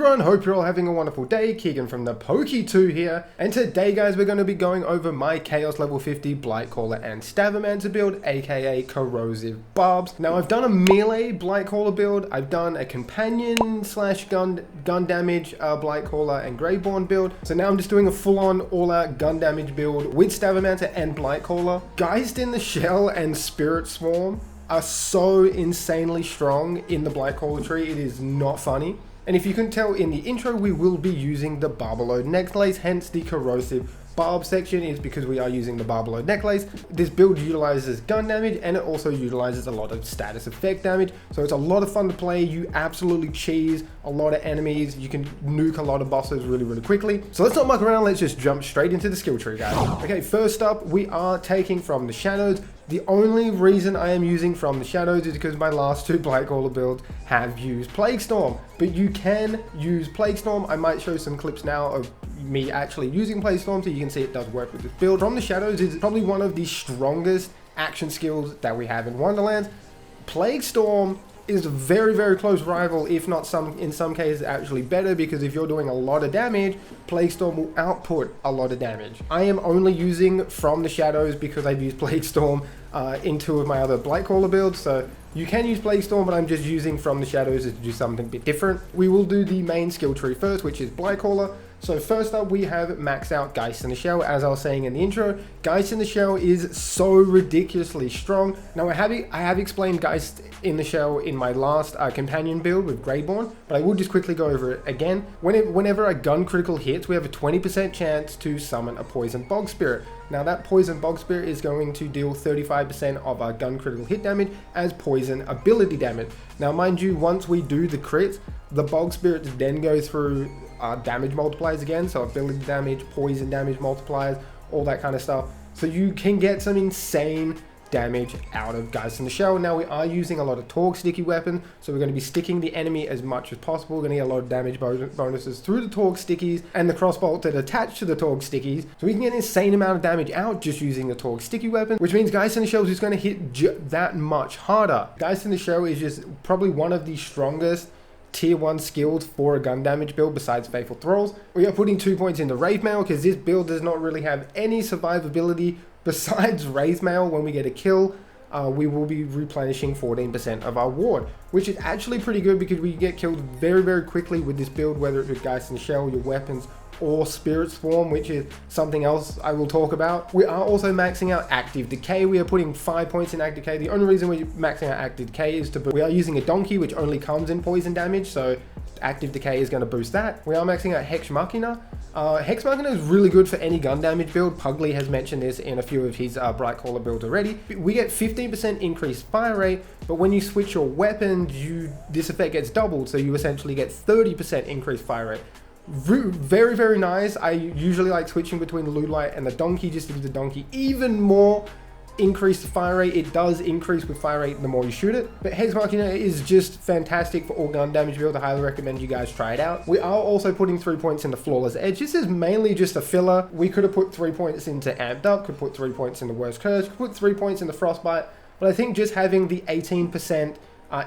everyone, hope you're all having a wonderful day. Keegan from the Poke2 here, and today guys we're going to be going over my Chaos level 50 Blightcaller and Stabbomancer build, aka Corrosive Barbs. Now I've done a melee Blightcaller build, I've done a companion slash gun damage Blightcaller and Greyborn build, so now I'm just doing a full-on all-out gun damage build with Stabbomancer and Blightcaller. Geist in the Shell and Spirit Swarm are so insanely strong in the Blightcaller tree, it is not funny. And if you can tell in the intro, we will be using the Barbaload necklace, hence the corrosive barb section is because we are using the Barbaload necklace. This build utilizes gun damage and it also utilizes a lot of status effect damage. So it's a lot of fun to play. You absolutely cheese a lot of enemies. You can nuke a lot of bosses really quickly. So let's not muck around, let's just jump straight into the skill tree, guys. Okay, first up, we are taking from the shadows. The only reason I am using from the shadows is because my last two Blightcaller builds have used Plague Storm, but you can use Plague Storm. I might show some clips now of me actually using Plague Storm so you can see it does work with this build. From the shadows is probably one of the strongest action skills that we have in Wonderlands. Plague Storm is a very close rival, if not in some cases actually better, because if you're doing a lot of damage, Plague Storm will output a lot of damage. I am only using from the shadows because I've used Plague Storm in two of my other Blightcaller builds, so you can use Plague Storm, but I'm just using from the shadows to do something a bit different. We will do the main skill tree first, which is Blightcaller. So first up, we have maxed out Geist in the Shell. As I was saying in the intro, Geist in the Shell is so ridiculously strong. Now I have explained Geist in the Shell in my last companion build with Greyborn, but I will just quickly go over it again. Whenever a gun critical hits, we have a 20% chance to summon a Poison Bog Spirit. Now that Poison Bog Spirit is going to deal 35% of our gun critical hit damage as poison ability damage. Now mind you, once we do the crits, the Bog Spirits then go through damage multipliers again, so ability damage, poison damage multipliers, all that kind of stuff. So you can get some insane damage out of Geist in the Shell. Now we are using a lot of Torgue sticky weapons, so we're going to be sticking the enemy as much as possible. We're going to get a lot of damage bonuses through the Torgue stickies and the crossbolts that attach to the Torgue stickies, so we can get an insane amount of damage out just using the Torgue sticky weapon, which means Geist in the Shell is just going to hit that much harder. Geist in the Shell is just probably one of the strongest tier 1 skills for a gun damage build besides Faithful Thralls. We are putting 2 points into Wraith Mail because this build does not really have any survivability besides Wraith Mail. When we get a kill, we will be replenishing 14% of our ward, which is actually pretty good because we get killed very quickly with this build, whether it's with Geist in the Shell, your weapons, or Spirit Swarm, which is something else I will talk about. We are also maxing out Active Decay. We are putting 5 points in Active Decay. The only reason we're maxing out Active Decay is we are using a donkey, which only comes in poison damage, so Active Decay is going to boost that. We are maxing out Hex Machina. Hex Machina is really good for any gun damage build. Pugly has mentioned this in a few of his Blightcaller builds already. We get 15% increased fire rate, but when you switch your weapons, this effect gets doubled, so you essentially get 30% increased fire rate. Very nice. I usually like switching between the Ludite and the donkey just to give the donkey even more increased fire rate. It does increase with fire rate the more you shoot it, but Hex Machina is just fantastic for all gun damage build. I highly recommend you guys try it out. We are also putting 3 points into Flawless Edge. This is mainly just a filler. We could have put 3 points into Amped Up, could put 3 points in the Worst Curse, could put 3 points in the Frostbite, but I think just having the 18%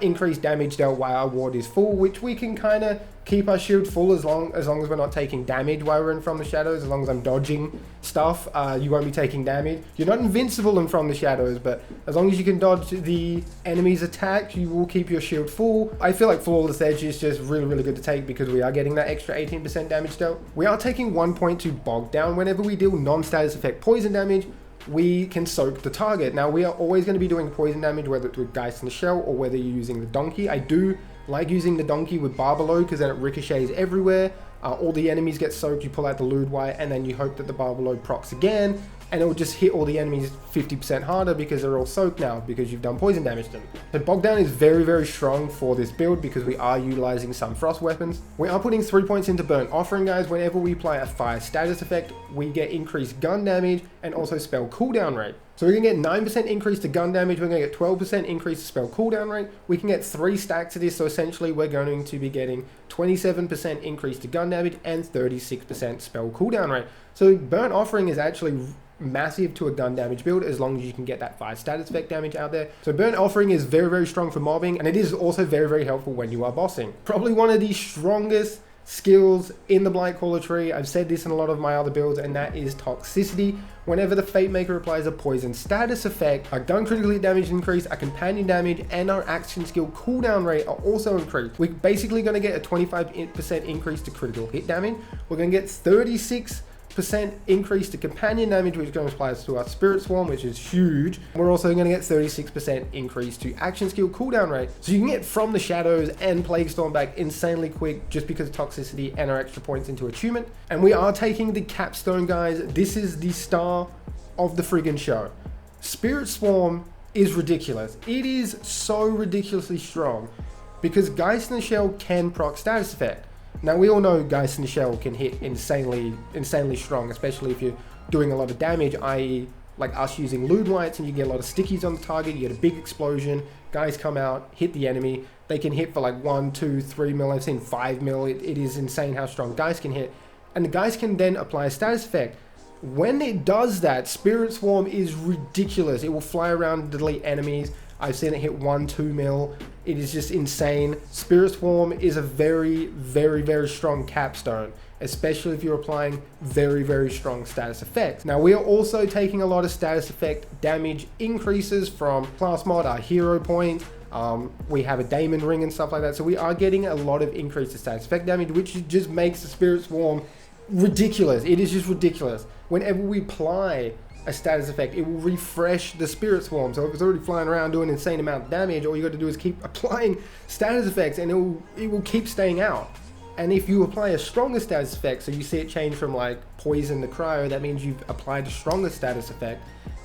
increased damage dealt while our ward is full, which we can kind of keep our shield full as long as we're not taking damage while we're in From the Shadows. As long as I'm dodging stuff, you won't be taking damage. You're not invincible in From the Shadows, but as long as you can dodge the enemy's attack, you will keep your shield full. I feel like Flawless Edge is just really good to take because we are getting that extra 18% damage dealt. We are taking 1 point to Bog Down. Whenever we deal non-status effect poison damage, we can soak the target. Now we are always going to be doing poison damage, whether it's with Geist in the Shell or whether you're using the donkey. I do like using the donkey with Barbaload because then it ricochets everywhere. All the enemies get soaked, you pull out the Ludite, and then you hope that the Barbaload procs again, and it will just hit all the enemies 50% harder because they're all soaked now because you've done poison damage to them. So Bogdown is very strong for this build because we are utilizing some frost weapons. We are putting 3 points into Burnt Offering, guys. Whenever we apply a fire status effect, we get increased gun damage and also spell cooldown rate. So we can get 9% increase to gun damage, we're going to get 12% increase to spell cooldown rate. We can get 3 stacks of this, so essentially we're going to be getting 27% increase to gun damage and 36% spell cooldown rate. So Burnt Offering is actually massive to a gun damage build as long as you can get that 5 status effect damage out there. So Burnt Offering is very strong for mobbing, and it is also very helpful when you are bossing. Probably one of the strongest skills in the Blightcaller tree. I've said this in a lot of my other builds, and that is toxicity. Whenever the Fate Maker applies a poison status effect, our gun critical hit damage increase, our companion damage, and our action skill cooldown rate are also increased. We're basically going to get a 25% increase to critical hit damage. We're going to get 36% increase to companion damage, which is going to apply to our Spirit Swarm, which is huge. We're also going to get 36% increase to action skill cooldown rate. So you can get From the Shadows and Plague Storm back insanely quick just because of toxicity and our extra points into attunement. And we are taking the capstone, guys. This is the star of the friggin' show. Spirit Swarm is ridiculous. It is so ridiculously strong because Geist in the Shell can proc status effect. Now, we all know Geist in the Shell can hit insanely strong, especially if you're doing a lot of damage, i.e. like us using lube lights, and you get a lot of stickies on the target, you get a big explosion, guys come out, hit the enemy, they can hit for like 1, 2, 3 mil, I've seen 5 mil, it is insane how strong guys can hit, and the guys can then apply a status effect. When it does that, Spirit Swarm is ridiculous. It will fly around and delete enemies. I've seen it hit 1, 2 mil. It is just insane. Spirit Swarm is a very, very, very strong capstone, especially if you're applying very, very strong status effects. Now, we are also taking a lot of status effect damage increases from class mod, our hero point. We have a Daemon Ring and stuff like that. So we are getting a lot of increased status effect damage, which just makes the Spirit Swarm ridiculous. It is just ridiculous. Whenever we apply a status effect, it will refresh the Spirit Swarm. So if it's already flying around doing an insane amount of damage, all you got to do is keep applying status effects and it will keep staying out. And if you apply a stronger status effect, so you see it change from like poison to cryo, that means you've applied a stronger status effect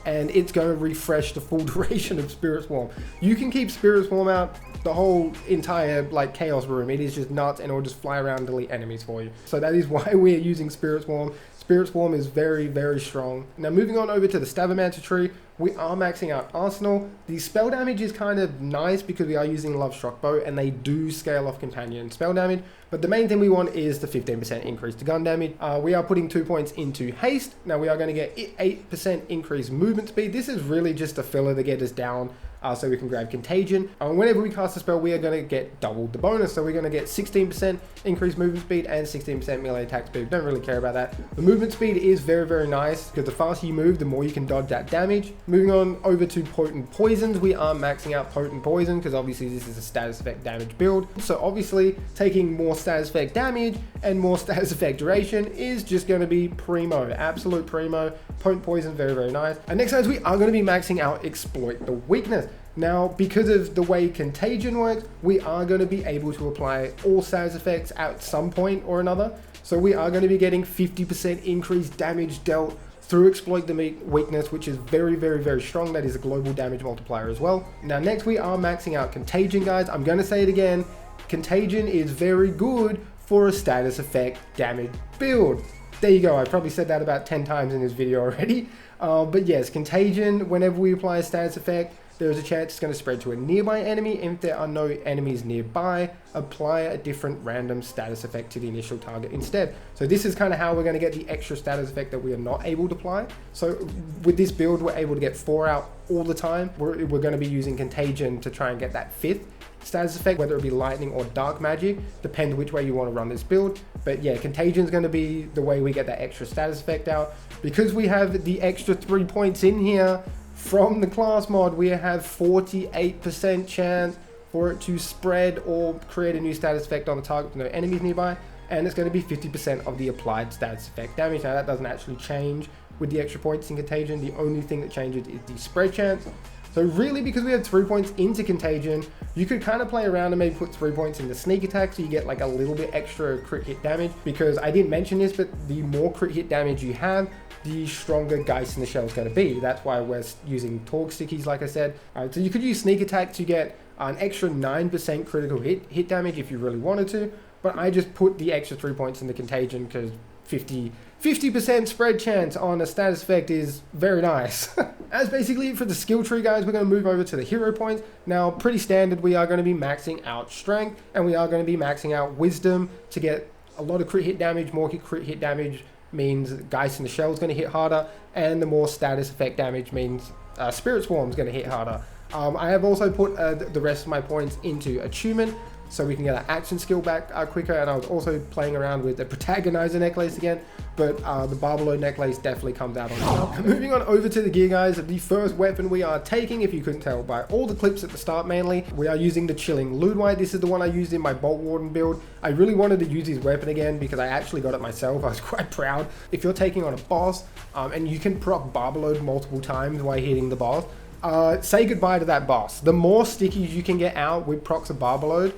and it's going to refresh the full duration of Spirit Swarm. You can keep Spirit Swarm out the whole entire like chaos room. It is just nuts, and it will just fly around and delete enemies for you. So that is why we're using Spirit Swarm. Spirit Swarm is very, very strong. Now, moving on over to the Stabbomancer tree, we are maxing out Arsenal. The spell damage is kind of nice because we are using Love Struck Bow, and they do scale off companion spell damage. But the main thing we want is the 15% increase to gun damage. We are putting 2 points into haste. Now, we are going to get 8% increased movement speed. This is really just a filler to get us down so we can grab Contagion. Whenever we cast a spell, we are going to get double the bonus. So we're going to get 16% increased movement speed and 16% melee attack speed. Don't really care about that. The movement speed is very, very nice because the faster you move, the more you can dodge that damage. Moving on over to Potent Poisons, we are maxing out Potent Poison because obviously this is a status effect damage build. So obviously taking more status effect damage and more status effect duration is just going to be primo, absolute primo. Potent Poison, very, very nice. And next, guys, we are going to be maxing out Exploit the Weakness. Now, because of the way Contagion works, we are going to be able to apply all status effects at some point or another. So we are going to be getting 50% increased damage dealt through Exploit the Weakness, which is very, very, very strong. That is a global damage multiplier as well. Now, next we are maxing out Contagion, guys. I'm going to say it again. Contagion is very good for a status effect damage build. There you go. I probably said that about 10 times in this video already. But yes, Contagion, whenever we apply a status effect, there is a chance it's going to spread to a nearby enemy. And if there are no enemies nearby, apply a different random status effect to the initial target instead. So this is kind of how we're going to get the extra status effect that we are not able to apply. So with this build, we're able to get 4 out all the time. We're going to be using Contagion to try and get that 5th status effect, whether it be lightning or dark magic, depends which way you want to run this build. But yeah, Contagion is going to be the way we get that extra status effect out. Because we have the extra 3 points in here from the class mod, we have 48% chance for it to spread or create a new status effect on the target with no enemies nearby, and it's going to be 50% of the applied status effect damage. Now that doesn't actually change with the extra points in Contagion. The only thing that changes is the spread chance. So really, because we have 3 points into Contagion, you could kind of play around and maybe put 3 points into Sneak Attack so you get like a little bit extra crit hit damage. Because I didn't mention this, but the more crit hit damage you have, the stronger Geist in the Shell is going to be. That's why we're using Torgue Stickies, like I said. So you could use Sneak Attack to get an extra 9% critical hit damage if you really wanted to. But I just put the extra 3 points in the Contagion because 50% spread chance on a status effect is very nice. As basically it for the skill tree, guys, we're going to move over to the hero points. Now, pretty standard, we are going to be maxing out strength, and we are going to be maxing out wisdom to get a lot of crit hit damage. More crit hit damage means Geist in the Shell is going to hit harder, and the more status effect damage means Spirit Swarm is going to hit harder. I have also put the rest of my points into attunement. so we can get our action skill back quicker. And I was also playing around with the Protagonizer necklace again, but the Barbaload necklace definitely comes out on top. Moving on over to the gear, guys, the first weapon we are taking, if you couldn't tell by all the clips at the start mainly, we are using the Chilling Ludwite. This is the one I used in my Bolt Warden build. I really wanted to use his weapon again because I actually got it myself. I was quite proud. If you're taking on a boss and you can proc Barbaload multiple times while hitting the boss, say goodbye to that boss. The more stickies you can get out with procs of Barbaload,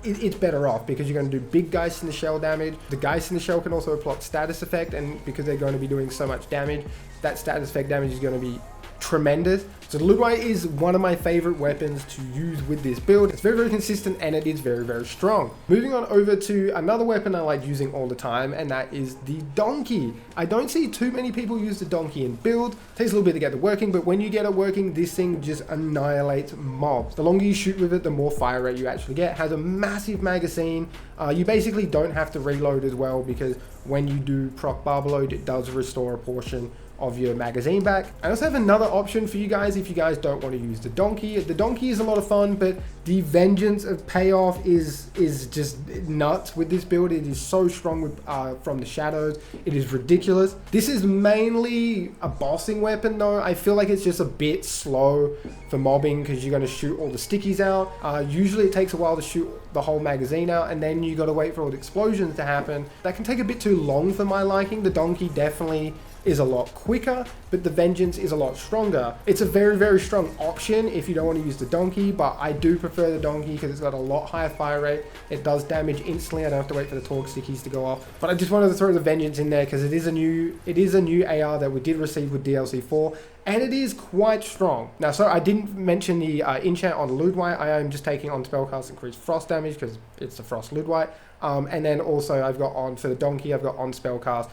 it's better off because you're going to do big Geist in the Shell damage. The Geist in the Shell can also plot status effect, and because they're going to be doing so much damage, that status effect damage is going to be tremendous. So the Ludwite is one of my favorite weapons to use with this build. It's very, very consistent and it is very, very strong. Moving on over to another weapon I like using all the time, and that is the Donkey. I don't see too many people use the Donkey in build. It takes a little bit to get it working, but when you get it working, this thing just annihilates mobs. The longer you shoot with it, the more fire rate you actually get. It has a massive magazine. You basically don't have to reload as well, because when you do proc Barbaload, it does restore a portion of your magazine back. I also have another option for you guys if you guys don't want to use the Donkey. The Donkey is a lot of fun, but the Vengeance of Payoff is just nuts with this build. It is so strong with from the shadows. It is ridiculous. This is mainly a bossing weapon though. I feel like it's just a bit slow for mobbing because you're going to shoot all the stickies out. Usually it takes a while to shoot the whole magazine out, and then you got to wait for all the explosions to happen. That can take a bit too long for my liking. The Donkey definitely is a lot quicker, but the Vengeance is a lot stronger. It's a very, very strong option if you don't want to use the Donkey, but I do prefer the Donkey because it's got a lot higher fire rate. It does damage instantly. I don't have to wait for the Torque stickies to go off. But I just wanted to throw the Vengeance in there because it is a new AR that we did receive with DLC 4, and it is quite strong. Now, so I didn't mention the enchant on Ludwite. I am just taking on Spellcast increased frost damage because it's the Frost Ludwite. And then also I've got on, for the Donkey, I've got on Spellcast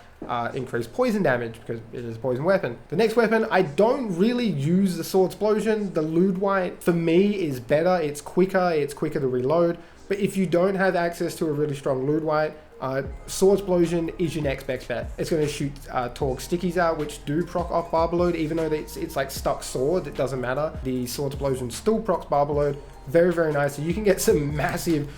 increased poison damage because it is a poison weapon. The next weapon, I don't really use the Sword Explosion. The Ludwite for me is better. It's quicker to reload. But if you don't have access to a really strong Ludwite, Sword Explosion is your next best bet. It's going to shoot Torque stickies out, which do proc off Barbaload, even though it's like stuck sword, it doesn't matter. The Sword Explosion still procs Barbaload. Very, very nice. So you can get some massive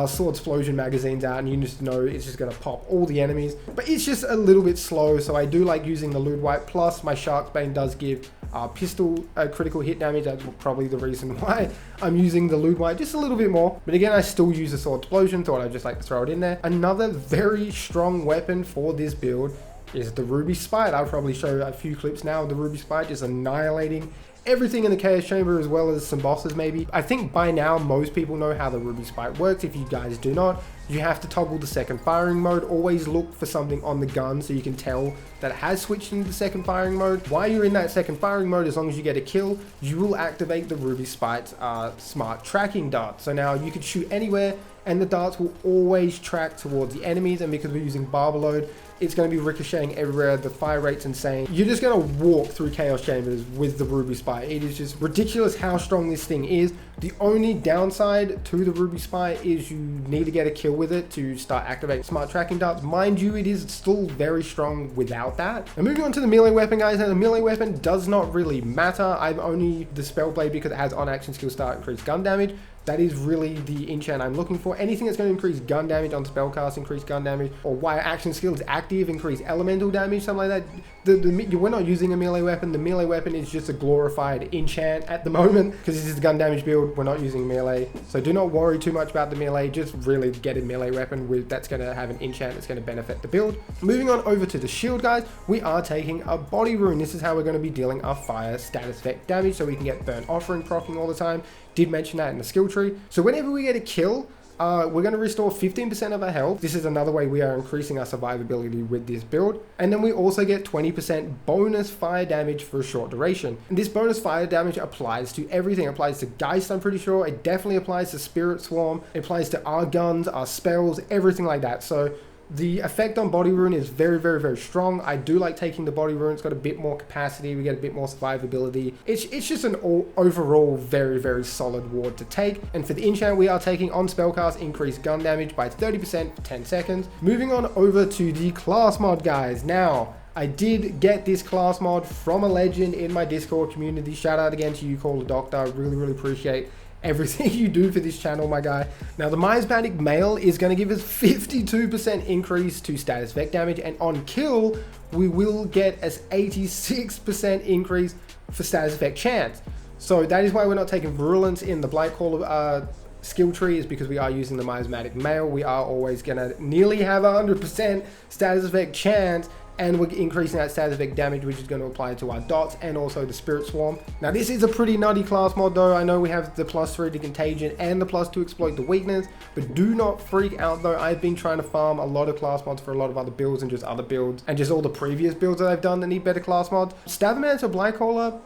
Sword Explosion magazines out, and you just know it's just going to pop all the enemies. But it's just a little bit slow, so I do like using the Ludwite. Plus, my Shark's Bane does give pistol critical hit damage. That's probably the reason why I'm using the Ludwite just a little bit more. But again, I still use the Sword Explosion. Thought I'd just like to throw it in there. Another very strong weapon for this build is the Ruby Spite. I'll probably show a few clips now of the Ruby Spite just annihilating everything in the Chaos Chamber, as well as some bosses maybe. I think by now most people know how the Ruby Spite works. If you guys do not, you have to toggle the second firing mode. Always look for something on the gun so you can tell that it has switched into the second firing mode. While you're in that second firing mode, as long as you get a kill, you will activate the Ruby Spite's smart tracking dart. So now you can shoot anywhere and the darts will always track towards the enemies, and because we're using Barbaload, it's going to be ricocheting everywhere. The fire rate's insane. You're just going to walk through Chaos Chambers with the Ruby Spite. It is just ridiculous how strong this thing is. The only downside to the Ruby Spite is you need to get a kill with it to start activating smart tracking darts. Mind you, it is still very strong without that. And moving on to the melee weapon, guys. Now the melee weapon does not really matter. I'm only the Spellblade because it has on action skill start increased gun damage. That is really the enchant I'm looking for. Anything that's going to increase gun damage on spellcast, increase gun damage, or while action skill is active, increase elemental damage, something like that. We're not using a melee weapon. The melee weapon is just a glorified enchant at the moment because this is the gun damage build. We're not using melee, so do not worry too much about the melee. Just really get a melee weapon that's going to have an enchant that's going to benefit the build. Moving on over to the shield, guys, we are taking a body rune. This is how we're going to be dealing our fire status effect damage, so we can get burnt offering proccing all the time. Did mention that in the skill tree. So whenever we get a kill, we're going to restore 15% of our health. This is another way we are increasing our survivability with this build. And then we also get 20% bonus fire damage for a short duration. And this bonus fire damage applies to everything. It applies to Geist, I'm pretty sure. It definitely applies to Spirit Swarm. It applies to our guns, our spells, everything like that. So the effect on body rune is very, very, very strong. I do like taking the body rune. It's got a bit more capacity. We get a bit more survivability. It's just an overall very, very solid ward to take. And for the enchant, we are taking on spellcast increased gun damage by 30% for 10 seconds. Moving on over to the class mod, guys. Now, I did get this class mod from a legend in my Discord community. Shout out again to you, Call the Doctor. I really, really appreciate everything you do for this channel, my guy. Now, the miasmatic mail is going to give us 52% increase to status effect damage, and on kill, we will get an 86% increase for status effect chance. So that is why we're not taking virulence in the Blightcaller skill tree, is because we are using the miasmatic mail. We are always going to nearly have 100% status effect chance, and we're increasing that status effect damage, which is going to apply to our dots and also the Spirit Swarm. Now, this is a pretty nutty class mod though. I know we have the +3 to Contagion and the +2 Exploit the Weakness, but do not freak out though. I've been trying to farm a lot of class mods for a lot of other builds and just other builds and just all the previous builds that I've done that need better class mods. Stabbomancer Blightcaller,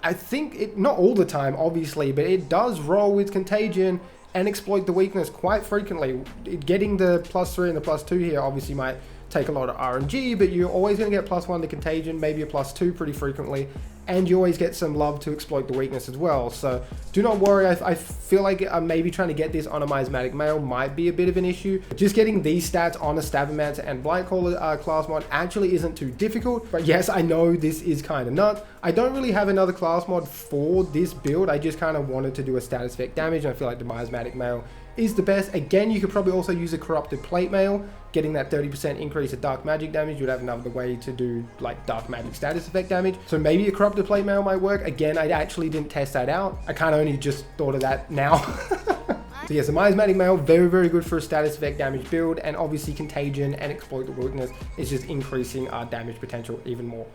I think it, not all the time obviously, but it does roll with Contagion and Exploit the Weakness quite frequently. Getting the +3 and the +2 here obviously might take a lot of RNG, but you're always going to get +1 to Contagion, maybe a +2 pretty frequently, and you always get some love to Exploit the Weakness as well. So do not worry. I feel like maybe trying to get this on a miasmatic mail might be a bit of an issue. Just getting these stats on a Stabbomancer and Blightcaller class mod actually isn't too difficult, but yes, I know this is kind of nuts. I don't really have another class mod for this build. I just kind of wanted to do a status effect damage, and I feel like the miasmatic mail is the best. Again, you could probably also use a corrupted plate mail, getting that 30% increase of dark magic damage. You'd have another way to do like dark magic status effect damage. So maybe a corrupted plate mail might work. Again, I actually didn't test that out. I kind of only just thought of that now. So yes, the miasmatic mail, very, very good for a status effect damage build, and obviously Contagion and Exploit the Weakness is just increasing our damage potential even more.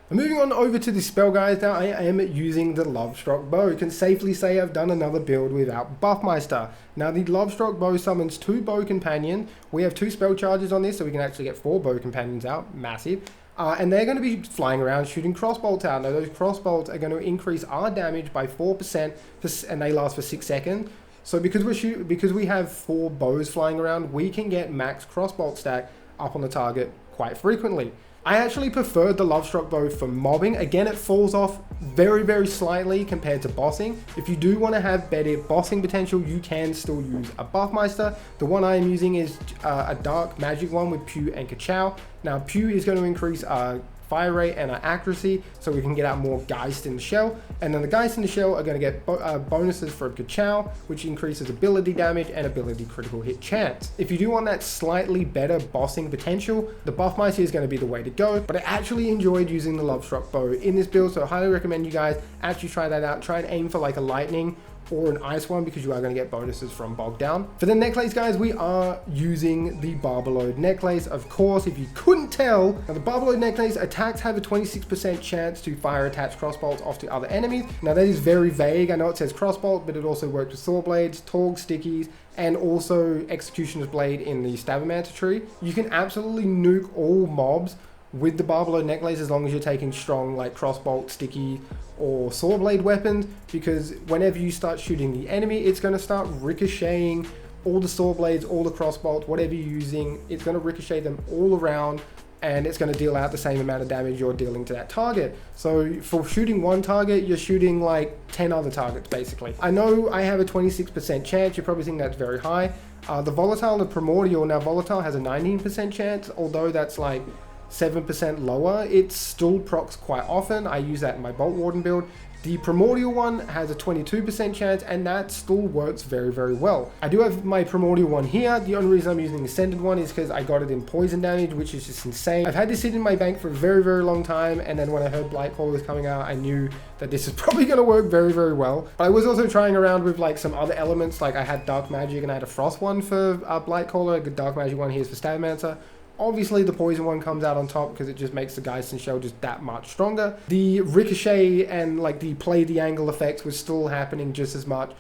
Moving on over to the spell, guys. Now I am using the Lv.50 bow. You can safely say I've done another build without Buffmeister. Now the Lv.50 bow summons 2 bow companions. We have 2 spell charges on this, so we can actually get 4 bow companions out. Massive. And they're going to be flying around shooting crossbolts out. Now those crossbolts are going to increase our damage by 4%, and they last for 6 seconds. So because we have 4 bows flying around, we can get max crossbolt stack up on the target quite frequently. I actually prefer the Lv.50 bow for mobbing. Again, it falls off very, very slightly compared to bossing. If you do want to have better bossing potential, you can still use a Buffmeister. The one I am using is a dark magic one with Pew and Kachow. Now, Pew is going to increase fire rate and our accuracy, so we can get out more Geist in the Shell, and then the Geist in the Shell are going to get bonuses for Kachow, which increases ability damage and ability critical hit chance. If you do want that slightly better bossing potential, the Buffmeister is going to be the way to go, but I actually enjoyed using the Lv.50 bow in this build, so I highly recommend you guys actually try that out. Try and aim for like a lightning or an ice one, because you are going to get bonuses from Bog Down. For the necklace, guys, we are using the Barbaloed necklace. Of course, if you couldn't tell, now the Barbaloed necklace attacks have a 26% chance to fire attached crossbolts off to other enemies. Now that is very vague. I know it says crossbolt, but it also works with sawblades, torg stickies, and also Executioner's Blade in the Stabbomancer tree. You can absolutely nuke all mobs with the Barbaloed necklace as long as you're taking strong like crossbolt, sticky, or sawblade weapons, because whenever you start shooting the enemy, it's going to start ricocheting all the sawblades, all the crossbolts, whatever you're using. It's going to ricochet them all around, and it's going to deal out the same amount of damage you're dealing to that target. So for shooting one target, you're shooting like 10 other targets basically. I know I have a 26% chance. You probably think that's very high. The Volatile and the Primordial, now Volatile has a 19% chance, although that's like 7% lower. It still procs quite often. I use that in my Bolt Warden build. The Primordial one has a 22% chance, and that still works very, very well. I do have my Primordial one here. The only reason I'm using the Ascended one is because I got it in poison damage, which is just insane. I've had this sit in my bank for a very, very long time, and then when I heard Blightcaller was coming out, I knew that this is probably going to work very, very well. But I was also trying around with like some other elements, like I had Dark Magic and I had a Frost one for Blightcaller. The Dark Magic one here is for Stabbomancer. Obviously the poison one comes out on top because it just makes the Geist and Shell just that much stronger. The ricochet and like the play the angle effects was still happening just as much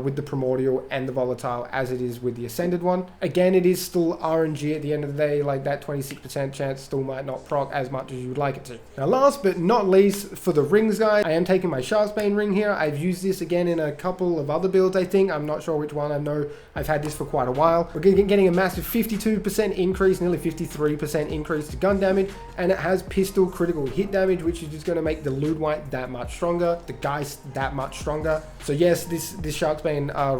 with the Primordial and the Volatile as it is with the Ascended one. Again, it is still RNG at the end of the day, like that 26% chance still might not proc as much as you would like it to. Now last but not least, for the rings, guys, I am taking my Sharksbane ring here. I've used this again in a couple of other builds, I think. I'm not sure which one. I know I've had this for quite a while. We're getting a massive 52% increase, nearly 53% increase to gun damage, and it has pistol critical hit damage, which is just going to make the Ludwite that much stronger, the Geist that much stronger. So yes, this Sharksbane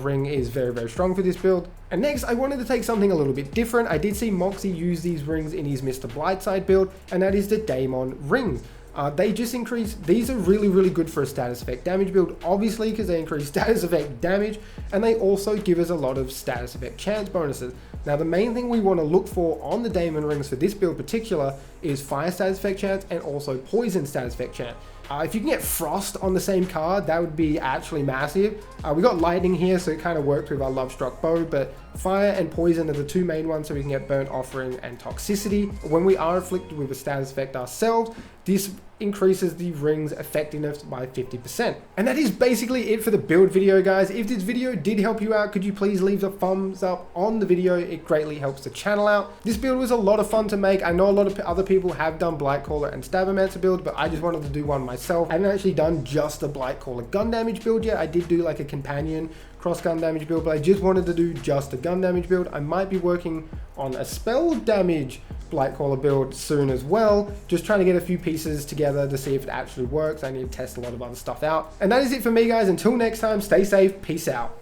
ring is very, very strong for this build. And next, I wanted to take something a little bit different. I did see Moxie use these rings in his Mr. Blightside build, and that is the Daemon rings. They just increase, these are really, really good for a status effect damage build, obviously, because they increase status effect damage, and they also give us a lot of status effect chance bonuses. Now, the main thing we want to look for on the Daemon Rings for this build in particular is fire status effect chance and also poison status effect chance. If you can get frost on the same card, that would be actually massive. We got lightning here, so it kind of works with our love struck bow, but fire and poison are the two main ones, so we can get burnt offering and toxicity. When we are afflicted with a status effect ourselves, this increases the ring's effectiveness by 50%. And that is basically it for the build video, guys. If this video did help you out, could you please leave a thumbs up on the video? It greatly helps the channel out. This build was a lot of fun to make. I know a lot of other people have done Blightcaller and Stabbomancer build, but I just wanted to do one myself. I haven't actually done just a Blightcaller gun damage build yet. I did do like a companion cross gun damage build, but I just wanted to do just a gun damage build. I might be working on a spell damage Blightcaller build soon as well, just trying to get a few pieces together to see if it actually works. I need to test a lot of other stuff out. And that is it for me, guys. Until next time, stay safe, peace out.